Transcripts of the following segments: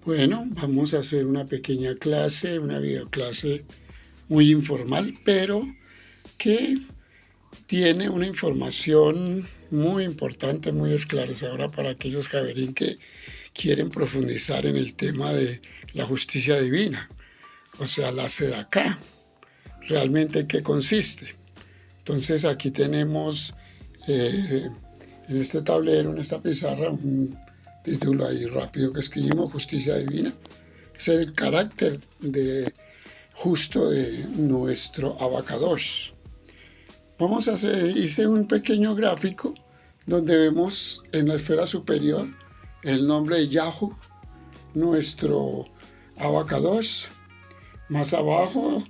Bueno, vamos a hacer una pequeña clase, una videoclase muy informal, pero que tiene una información muy importante, muy esclarecedora para aquellos Javerín que quieren profundizar en el tema de la justicia divina, o sea, la Sedaká. ¿Realmente en qué consiste? Entonces aquí tenemos en este tablero, en esta pizarra, un título ahí rápido que escribimos, Justicia Divina. Es el carácter justo de nuestro Abacadosh. Hice un pequeño gráfico donde vemos en la esfera superior el nombre de Yahu, nuestro Abacadosh. Más abajo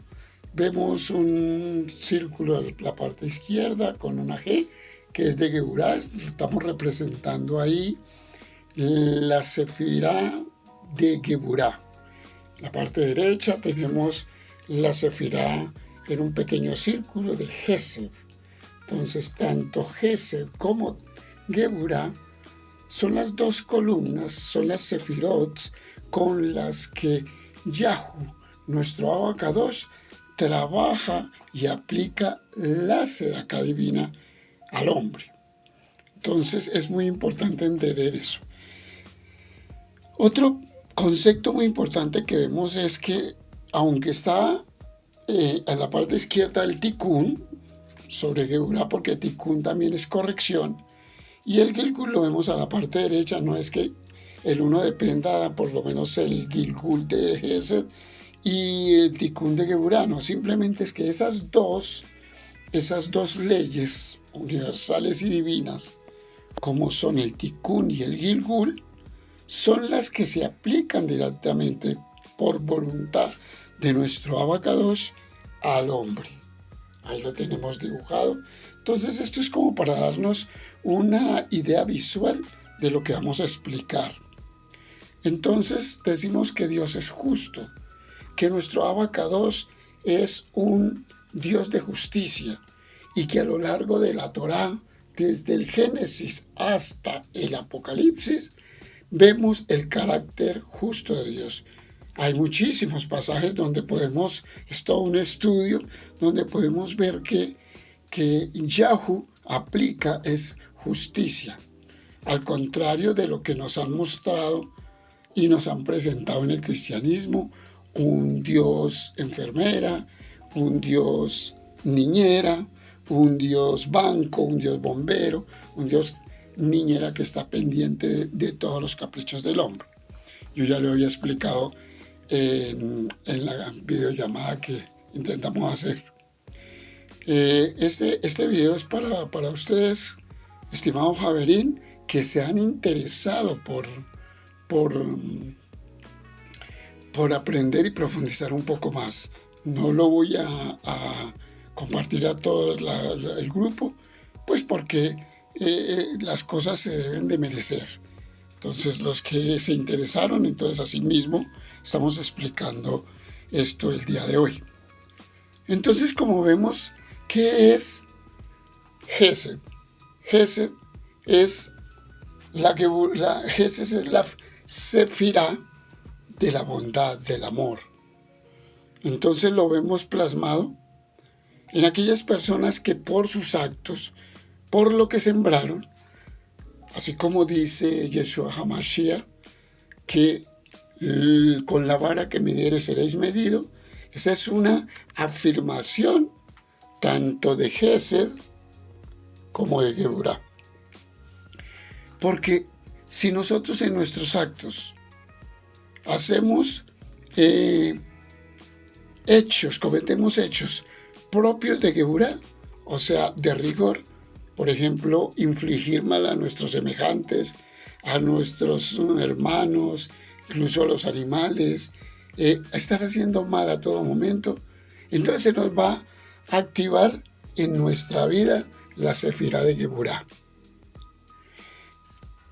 vemos un círculo en la parte izquierda con una G que es de Geburá. Estamos representando ahí la Sefirá de Geburá. En la parte derecha tenemos la Sefirá en un pequeño círculo de Gesed. Entonces, tanto Gesed como Geburá son las dos columnas, son las Sefirot con las que Yahu, nuestro Abacadosh, trabaja y aplica la Sedaká divina al hombre. Entonces es muy importante entender eso. Otro concepto muy importante que vemos es que aunque está en la parte izquierda el Tikkun sobre Geburá, porque Tikkun también es corrección, y el Gilgul lo vemos a la parte derecha. No es que el uno dependa, por lo menos el Gilgul de Gesed y el Tikkun de Geburá, no, simplemente es que esas dos leyes universales y divinas, como son el Tikkun y el Gilgul, son las que se aplican directamente por voluntad de nuestro Abacadosh al hombre. Ahí lo tenemos dibujado. Entonces esto es como para darnos una idea visual de lo que vamos a explicar. Entonces decimos que Dios es justo, que nuestro Abacadosh es un Dios de justicia y que a lo largo de la Torá, desde el Génesis hasta el Apocalipsis, vemos el carácter justo de Dios. Hay muchísimos pasajes donde es todo un estudio, donde podemos ver que Yahu aplica es justicia, al contrario de lo que nos han mostrado y nos han presentado en el cristianismo, un Dios enfermera, un Dios niñera, un Dios banco, un Dios bombero, un Dios niñera que está pendiente de todos los caprichos del hombre. Yo ya lo había explicado en la videollamada que intentamos hacer. Este video es para ustedes, estimados Javerín, que se han interesado por aprender y profundizar un poco más. No lo voy a compartir a todo el grupo, pues porque las cosas se deben de merecer. Entonces, los que se interesaron, entonces asimismo estamos explicando esto el día de hoy. Entonces, como vemos, ¿qué es Gesed? Gesed es la Sefirá de la bondad, del amor. Entonces lo vemos plasmado en aquellas personas que por sus actos, por lo que sembraron, así como dice Yeshua HaMashiach, que con la vara que midieres seréis medido. Esa es una afirmación tanto de Gesed como de Geburá. Porque si nosotros en nuestros actos hacemos cometemos hechos propios de Geburá, o sea, de rigor, por ejemplo, infligir mal a nuestros semejantes, a nuestros hermanos, incluso a los animales, estar haciendo mal a todo momento, entonces se nos va a activar en nuestra vida la Sefirá de Geburá.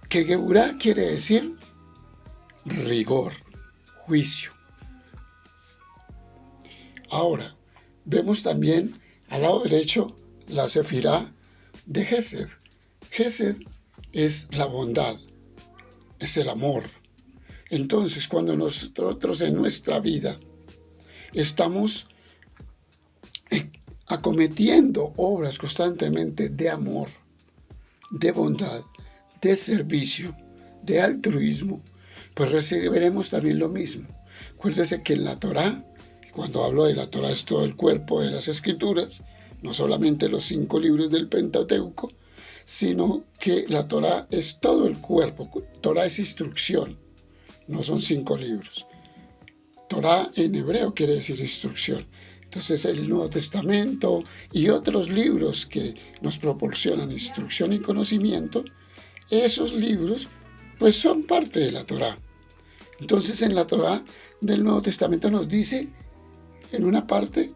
Que Geburá quiere decir rigor, juicio. Ahora, vemos también al lado derecho la Sefirá de Gesed. Gesed es la bondad, es el amor. Entonces, cuando nosotros en nuestra vida estamos acometiendo obras constantemente de amor, de bondad, de servicio, de altruismo, pues recibiremos también lo mismo. Acuérdese que en la Torá, cuando hablo de la Torá es todo el cuerpo de las Escrituras, no solamente los 5 libros del Pentateuco, sino que la Torá es todo el cuerpo. Torá es instrucción, no son 5 libros. Torá en hebreo quiere decir instrucción. Entonces el Nuevo Testamento y otros libros que nos proporcionan instrucción y conocimiento, esos libros pues son parte de la Torá. Entonces en la Torá del Nuevo Testamento nos dice en una parte,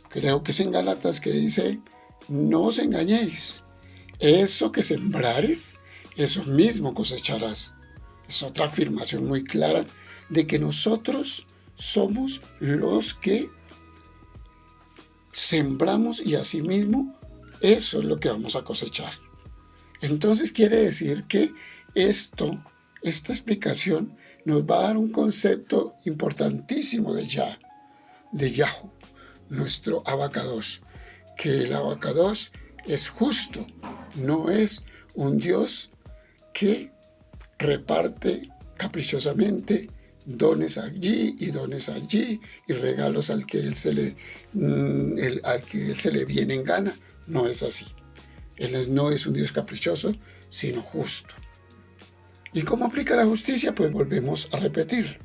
creo que es en Gálatas, que dice: no os engañéis, eso que sembrares, eso mismo cosecharás. Es otra afirmación muy clara de que nosotros somos los que sembramos y asimismo eso es lo que vamos a cosechar. Entonces quiere decir que esta explicación nos va a dar un concepto importantísimo de Yahu, nuestro Abacados, que el Abacados es justo, no es un Dios que reparte caprichosamente dones allí y dones allí y regalos al que él se le viene en gana. No es así. Él no es un Dios caprichoso, sino justo. ¿Y cómo aplica la justicia? Pues volvemos a repetir,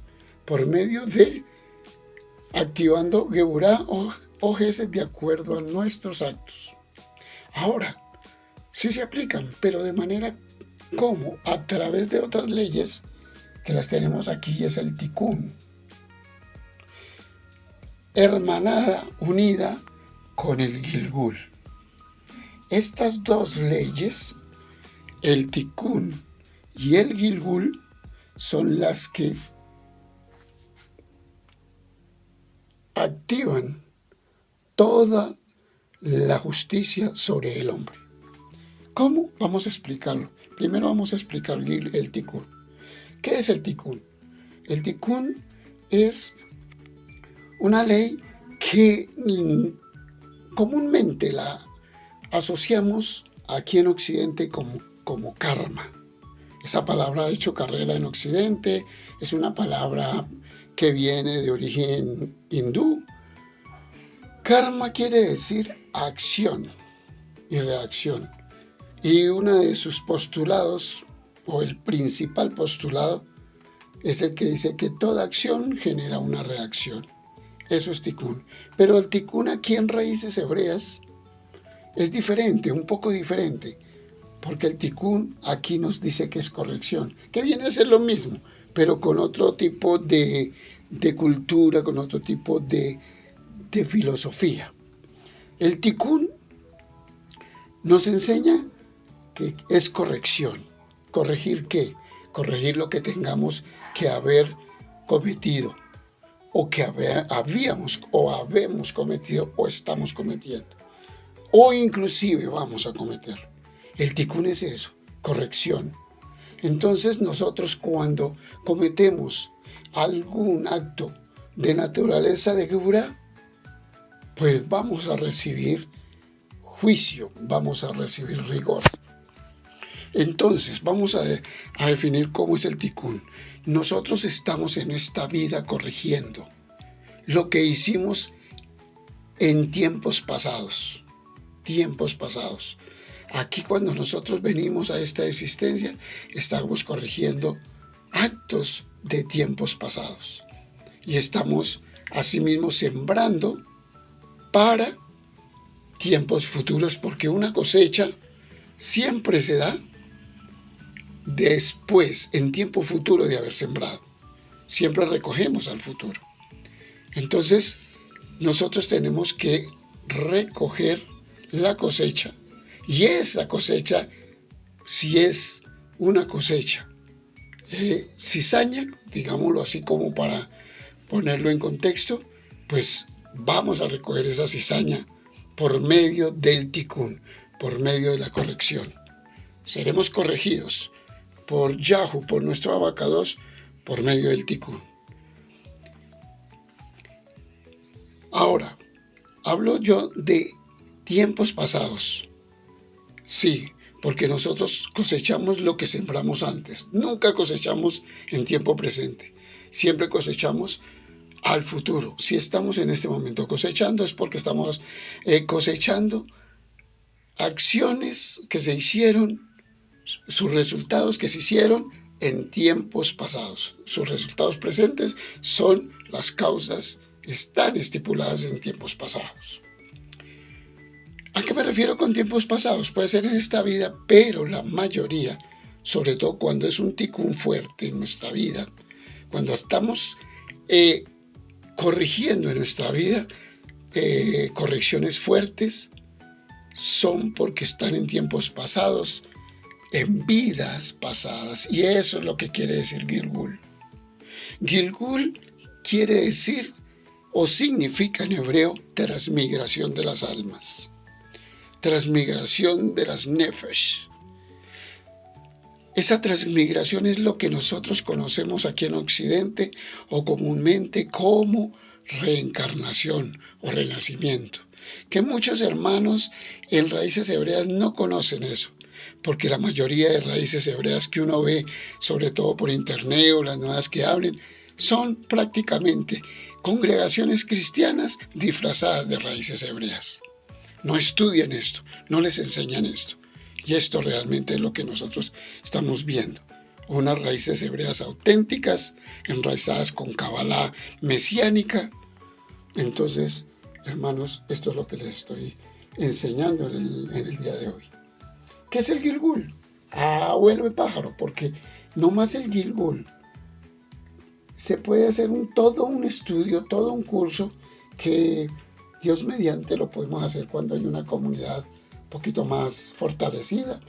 por medio de activando Geburá o Gesed de acuerdo a nuestros actos. Ahora, sí se aplican, pero de manera como a través de otras leyes que las tenemos aquí, es el Tikkun, hermanada, unida con el Gilgul. Estas dos leyes, el Tikkun y el Gilgul, son las que activan toda la justicia sobre el hombre. ¿Cómo? Vamos a explicarlo. Primero vamos a explicar el Tikkun. ¿Qué es el Tikkun? El Tikkun es una ley que comúnmente la asociamos aquí en Occidente como karma. Esa palabra ha hecho carrera en Occidente, es una palabra que viene de origen hindú. Karma quiere decir acción y reacción. Y uno de sus postulados, o el principal postulado, es el que dice que toda acción genera una reacción. Eso es Tikkun. Pero el Tikkun aquí en raíces hebreas es diferente, un poco diferente, porque el Tikkun aquí nos dice que es corrección, que viene a ser lo mismo, pero con otro tipo de cultura, con otro tipo de filosofía. El Tikkun nos enseña que es corrección. ¿Corregir qué? Corregir lo que tengamos que haber cometido, o que habíamos cometido o estamos cometiendo, o inclusive vamos a cometer. El Tikkun es eso, corrección. Entonces nosotros cuando cometemos algún acto de naturaleza de Geburá, pues vamos a recibir juicio, vamos a recibir rigor. Entonces vamos a definir cómo es el Tikkun. Nosotros estamos en esta vida corrigiendo lo que hicimos en tiempos pasados. Aquí cuando nosotros venimos a esta existencia, estamos corrigiendo actos de tiempos pasados. Y estamos asimismo sembrando para tiempos futuros, porque una cosecha siempre se da después, en tiempo futuro de haber sembrado. Siempre recogemos al futuro. Entonces, nosotros tenemos que recoger la cosecha. Y esa cosecha, si es una cosecha cizaña, digámoslo así como para ponerlo en contexto, pues vamos a recoger esa cizaña por medio del Tikkun, por medio de la corrección. Seremos corregidos por Yahu, por nuestro Abacados, por medio del tikkun. Ahora, hablo yo de tiempos pasados. Sí, porque nosotros cosechamos lo que sembramos antes. Nunca cosechamos en tiempo presente. Siempre cosechamos al futuro. Si estamos en este momento cosechando, es porque estamos cosechando acciones que se hicieron, sus resultados que se hicieron en tiempos pasados. Sus resultados presentes son las causas, están estipuladas en tiempos pasados. ¿A qué me refiero con tiempos pasados? Puede ser en esta vida, pero la mayoría, sobre todo cuando es un tikkun fuerte en nuestra vida, cuando estamos corrigiendo en nuestra vida, correcciones fuertes, son porque están en tiempos pasados, en vidas pasadas. Y eso es lo que quiere decir Gilgul. Gilgul quiere decir o significa en hebreo transmigración de las almas. Transmigración de las nefesh. Esa transmigración es lo que nosotros conocemos aquí en Occidente o comúnmente como reencarnación o renacimiento. Que muchos hermanos en raíces hebreas no conocen eso, porque la mayoría de raíces hebreas que uno ve, sobre todo por internet o las nuevas que abren, son prácticamente congregaciones cristianas disfrazadas de raíces hebreas. No estudian esto, no les enseñan esto. Y esto realmente es lo que nosotros estamos viendo. Unas raíces hebreas auténticas, enraizadas con Kabbalah mesiánica. Entonces, hermanos, esto es lo que les estoy enseñando en el día de hoy. ¿Qué es el Gilgul? Vuelve pájaro, porque no más el Gilgul. Se puede hacer todo un estudio, todo un curso que Dios mediante lo podemos hacer cuando hay una comunidad un poquito más fortalecida.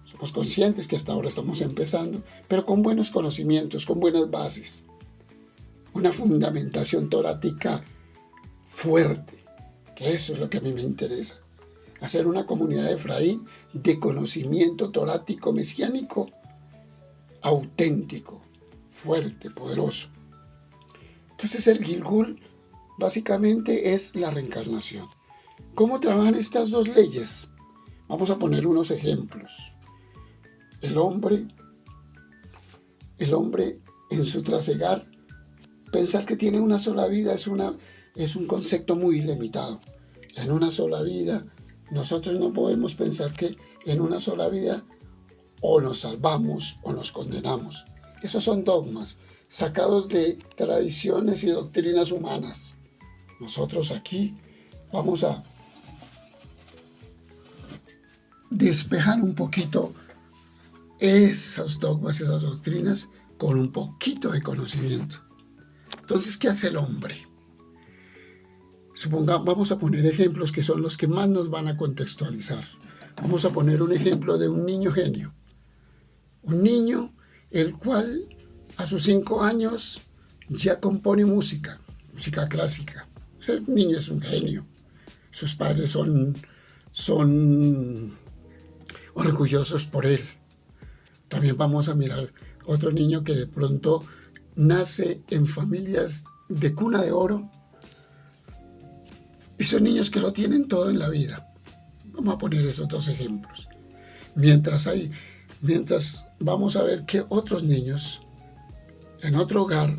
Somos conscientes que hasta ahora estamos empezando, pero con buenos conocimientos, con buenas bases. Una fundamentación torática fuerte, que eso es lo que a mí me interesa. Hacer una comunidad de Efraín de conocimiento torático mesiánico auténtico, fuerte, poderoso. Entonces el Gilgul básicamente es la reencarnación. ¿Cómo trabajan estas dos leyes? Vamos a poner unos ejemplos. El hombre en su trasegar, pensar que tiene una sola vida es un concepto muy limitado. En una sola vida, nosotros no podemos pensar que en una sola vida o nos salvamos o nos condenamos. Esos son dogmas sacados de tradiciones y doctrinas humanas. Nosotros aquí vamos a despejar un poquito esos dogmas, esas doctrinas, con un poquito de conocimiento. Entonces, ¿qué hace el hombre? Vamos a poner ejemplos que son los que más nos van a contextualizar. Vamos a poner un ejemplo de un niño genio. Un niño el cual a sus 5 años ya compone música clásica. Ese niño es un genio. Sus padres son orgullosos por él. También vamos a mirar otro niño que de pronto nace en familias de cuna de oro. Esos niños que lo tienen todo en la vida. Vamos a poner esos dos ejemplos. Mientras vamos a ver que otros niños en otro hogar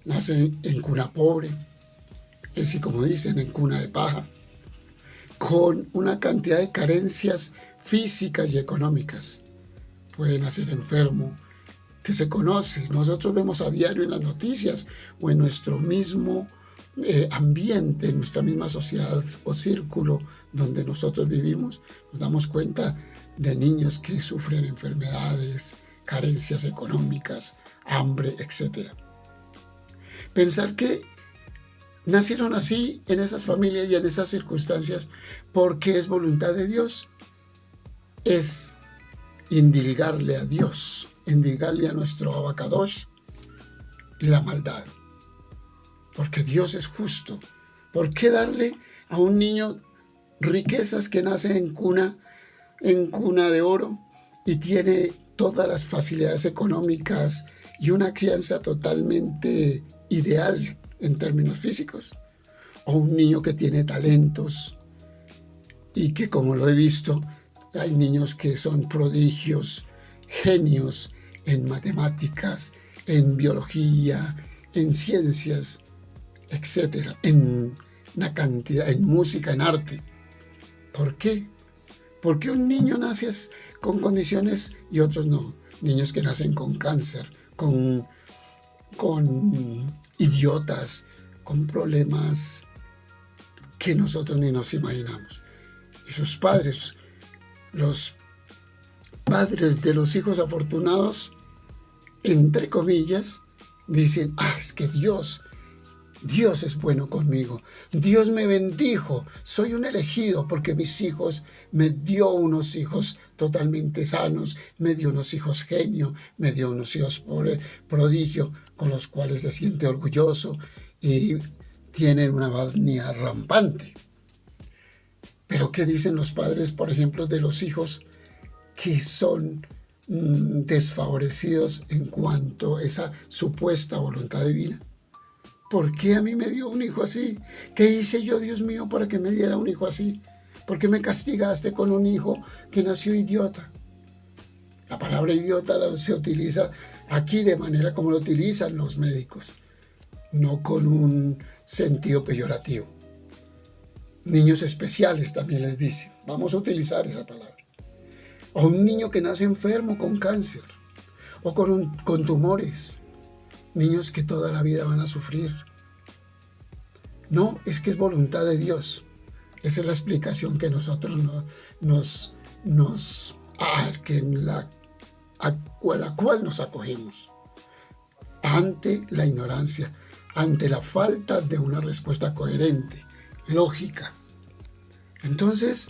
nacen en cuna pobre, es decir, como dicen, en cuna de paja, con una cantidad de carencias físicas y económicas. Puede nacer enfermo, que se conoce. Nosotros vemos a diario en las noticias o en nuestro mismo ambiente, en nuestra misma sociedad o círculo donde nosotros vivimos, nos damos cuenta de niños que sufren enfermedades, carencias económicas, hambre, etc. Pensar que nacieron así en esas familias y en esas circunstancias porque es voluntad de Dios, es indilgarle a Dios, indilgarle a nuestro Abacadosh la maldad. Porque Dios es justo. ¿Por qué darle a un niño riquezas que nace en cuna de oro y tiene todas las facilidades económicas y una crianza totalmente ideal en términos físicos, o un niño que tiene talentos y que, como lo he visto, hay niños que son prodigios, genios en matemáticas, en biología, en ciencias, etcétera, en una cantidad, en música, en arte. ¿Por qué? Porque un niño nace con condiciones y otros no. Niños que nacen con cáncer, con idiotas, con problemas que nosotros ni nos imaginamos. Y sus padres, los padres de los hijos afortunados, entre comillas, dicen, es que Dios es bueno conmigo. Dios me bendijo. Soy un elegido porque mis hijos, me dio unos hijos totalmente sanos, me dio unos hijos genio, me dio unos hijos prodigio, con los cuales se siente orgulloso y tienen una vanidad rampante. Pero ¿qué dicen los padres, por ejemplo, de los hijos que son desfavorecidos en cuanto a esa supuesta voluntad divina? ¿Por qué a mí me dio un hijo así? ¿Qué hice yo, Dios mío, para que me diera un hijo así? ¿Por qué me castigaste con un hijo que nació idiota? La palabra idiota se utiliza aquí de manera como lo utilizan los médicos, no con un sentido peyorativo. Niños especiales también les dicen. Vamos a utilizar esa palabra. O un niño que nace enfermo con cáncer o con tumores. Niños que toda la vida van a sufrir. No, es que es voluntad de Dios. Esa es la explicación que nosotros a la cual nos acogemos. Ante la ignorancia, ante la falta de una respuesta coherente, lógica. Entonces,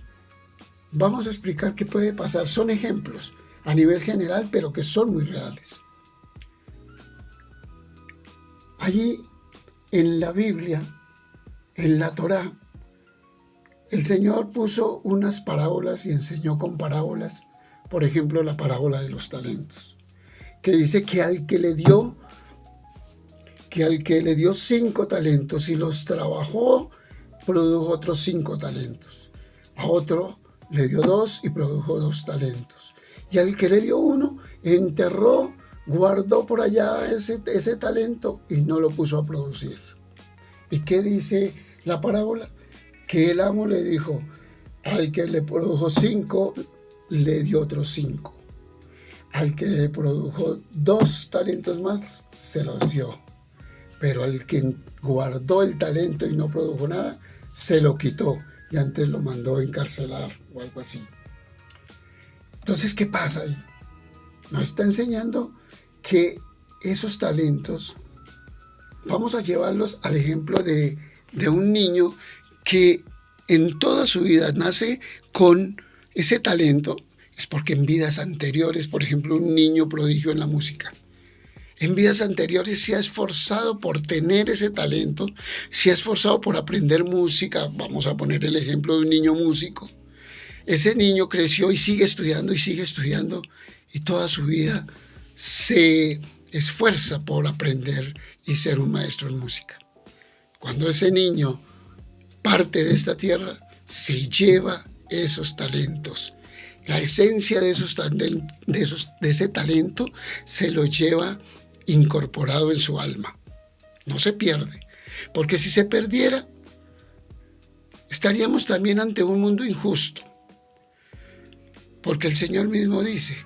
vamos a explicar qué puede pasar. Son ejemplos a nivel general, pero que son muy reales. Allí en la Biblia, en la Torá, el Señor puso unas parábolas y enseñó con parábolas, por ejemplo, la parábola de los talentos, que dice que al que le dio 5 talentos y los trabajó, produjo otros 5 talentos. A otro le dio 2 y produjo 2 talentos. Y al que le dio 1, enterró, guardó por allá ese talento y no lo puso a producir. ¿Y qué dice la parábola? Que el amo le dijo, al que le produjo 5, le dio otros 5. Al que le produjo 2 talentos más, se los dio. Pero al que guardó el talento y no produjo nada, se lo quitó y antes lo mandó a encarcelar o algo así. Entonces, ¿qué pasa ahí? Nos está enseñando que esos talentos, vamos a llevarlos al ejemplo de un niño que en toda su vida nace con ese talento, es porque en vidas anteriores, por ejemplo, un niño prodigio en la música, en vidas anteriores se ha esforzado por tener ese talento, se ha esforzado por aprender música. Vamos a poner el ejemplo de un niño músico. Ese niño creció y sigue estudiando y toda su vida se esfuerza por aprender y ser un maestro en música. Cuando ese niño parte de esta tierra, se lleva esos talentos. La esencia de ese talento se lo lleva incorporado en su alma. No se pierde, porque si se perdiera, estaríamos también ante un mundo injusto. Porque el Señor mismo dice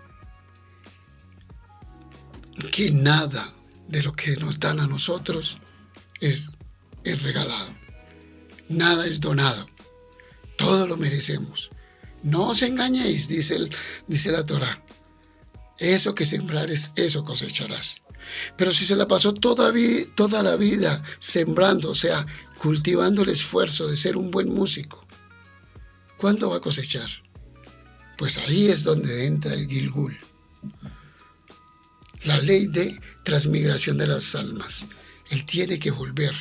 que nada de lo que nos dan a nosotros es regalado. Nada es donado. Todo lo merecemos. No os engañéis, dice la Torá. Eso que sembrares, eso cosecharás. Pero si se la pasó toda la vida sembrando, o sea, cultivando el esfuerzo de ser un buen músico, ¿cuándo va a cosechar? Pues ahí es donde entra el Gilgul, la ley de transmigración de las almas. Él tiene que volver.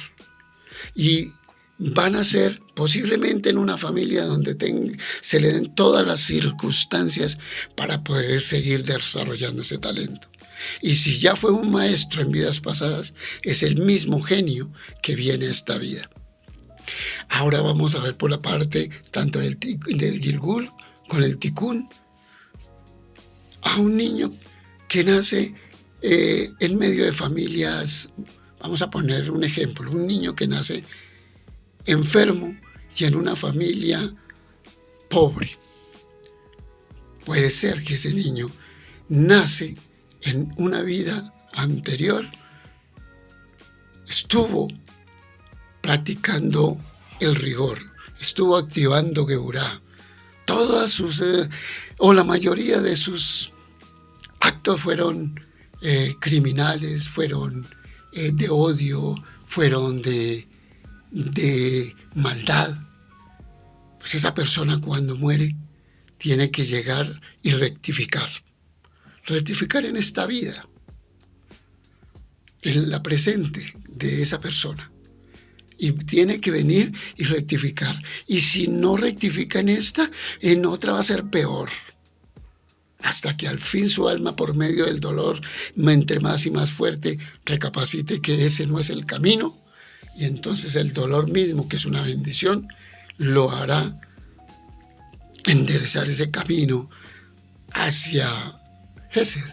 Y van a ser posiblemente en una familia donde se le den todas las circunstancias para poder seguir desarrollando ese talento. Y si ya fue un maestro en vidas pasadas, es el mismo genio que viene a esta vida. Ahora vamos a ver por la parte tanto del Gilgul con el Tikkun, a un niño que nace en medio de familias. Vamos a poner un ejemplo, un niño que nace enfermo y en una familia pobre. Puede ser que ese niño nace en una vida anterior, estuvo practicando el rigor, estuvo activando Geburá. Todas sus, o la mayoría de sus actos fueron criminales, fueron de odio, fueron de maldad. Pues esa persona cuando muere tiene que llegar y rectificar en esta vida, en la presente de esa persona. Y tiene que venir y rectificar. Y si no rectifica en esta, en otra va a ser peor. Hasta que al fin su alma, por medio del dolor, entre más y más fuerte, recapacite que ese no es el camino. Y entonces el dolor mismo, que es una bendición, lo hará enderezar ese camino hacia Gesed.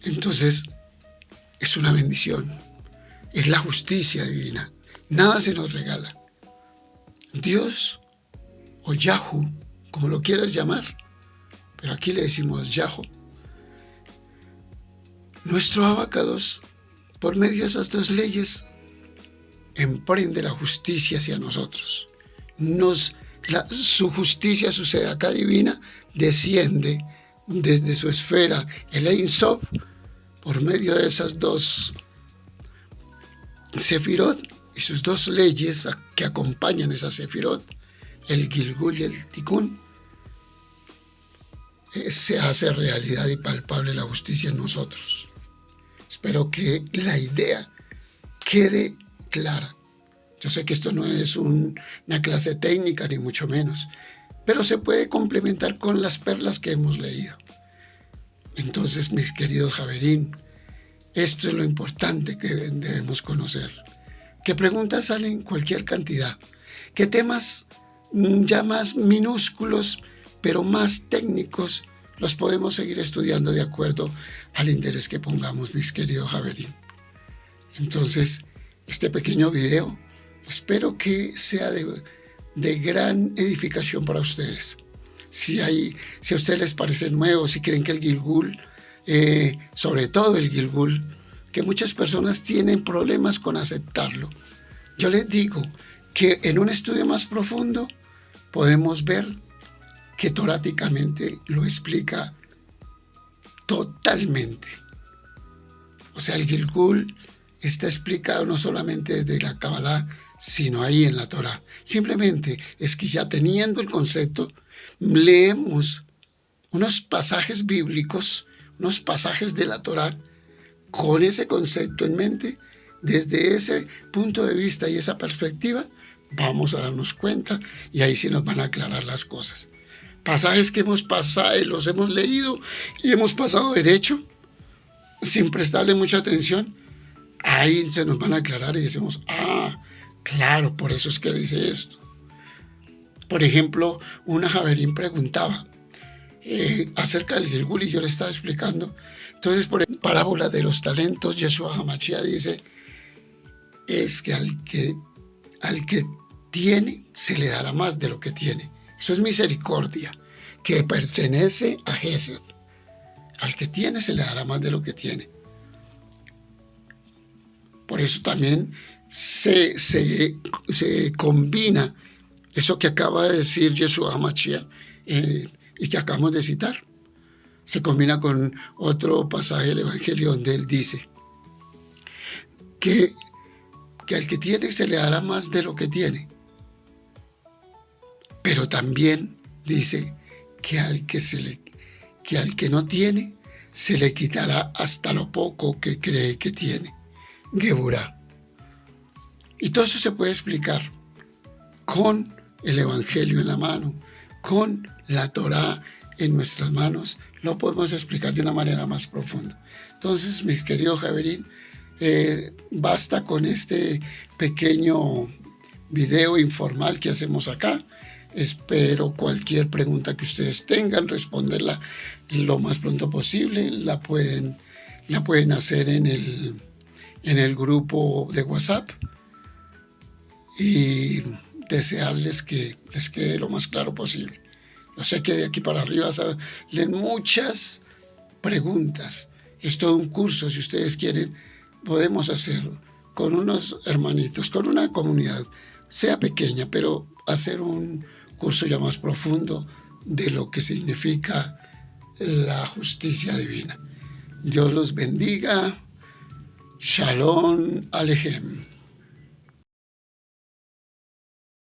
Entonces, es una bendición. Es la justicia divina. Nada se nos regala. Dios, o Yahu, como lo quieras llamar, pero aquí le decimos Yahu. Nuestro abacados, por medio de esas dos leyes, emprende la justicia hacia nosotros. Su justicia, su sedacá divina, desciende desde su esfera, el Ein Sof, por medio de esas dos Sefirot y sus dos leyes que acompañan esa Sefirot, el Gilgul y el Tikkun. Se hace realidad y palpable la justicia en nosotros. Espero que la idea quede clara. Yo sé que esto no es una clase técnica, ni mucho menos, pero se puede complementar con las perlas que hemos leído. Entonces, mis queridos Javerín, esto es lo importante que debemos conocer. ¿Qué preguntas salen? Cualquier cantidad. ¿Qué temas ya más minúsculos, pero más técnicos, los podemos seguir estudiando de acuerdo al interés que pongamos, mis queridos Javerín? Entonces, este pequeño video espero que sea de gran edificación para ustedes. Si a ustedes les parece nuevo, si creen que el Gilgul, sobre todo el Gilgul, que muchas personas tienen problemas con aceptarlo, yo les digo que en un estudio más profundo podemos ver que toráticamente lo explica totalmente. O sea, el Gilgul está explicado no solamente desde la Kabbalah, sino ahí en la Torah. Simplemente es que ya teniendo el concepto, leemos unos pasajes bíblicos, unos pasajes de la Torah, con ese concepto en mente, desde ese punto de vista y esa perspectiva, vamos a darnos cuenta y ahí sí nos van a aclarar las cosas. Pasajes que hemos pasado, los hemos leído y hemos pasado derecho, sin prestarle mucha atención, ahí se nos van a aclarar y decimos, claro, por eso es que dice esto. Por ejemplo, una Javerín preguntaba acerca del Gilgul y yo le estaba explicando. Entonces, por ejemplo, parábola de los talentos, Yeshua HaMashiach dice, es que al que tiene, se le dará más de lo que tiene. Eso es misericordia, que pertenece a Gesed. Al que tiene, se le dará más de lo que tiene. Por eso también se combina eso que acaba de decir Yeshua HaMashiach y que acabamos de citar. Se combina con otro pasaje del Evangelio donde él dice que al que tiene se le dará más de lo que tiene. Pero también dice que al que no tiene se le quitará hasta lo poco que cree que tiene. Geburá. Y todo eso se puede explicar con el Evangelio en la mano, con la Torá en nuestras manos, lo podemos explicar de una manera más profunda. Entonces, mi querido Javerín, basta con este pequeño video informal que hacemos acá. Espero cualquier pregunta que ustedes tengan, responderla lo más pronto posible. La pueden hacer en el grupo de WhatsApp, y desearles que les quede lo más claro posible. Yo sé que de aquí para arriba salen muchas preguntas. Es todo un curso. Si ustedes quieren, podemos hacerlo con unos hermanitos, con una comunidad, sea pequeña, pero hacer un curso ya más profundo de lo que significa la justicia divina. Dios los bendiga. Shalom Alejem.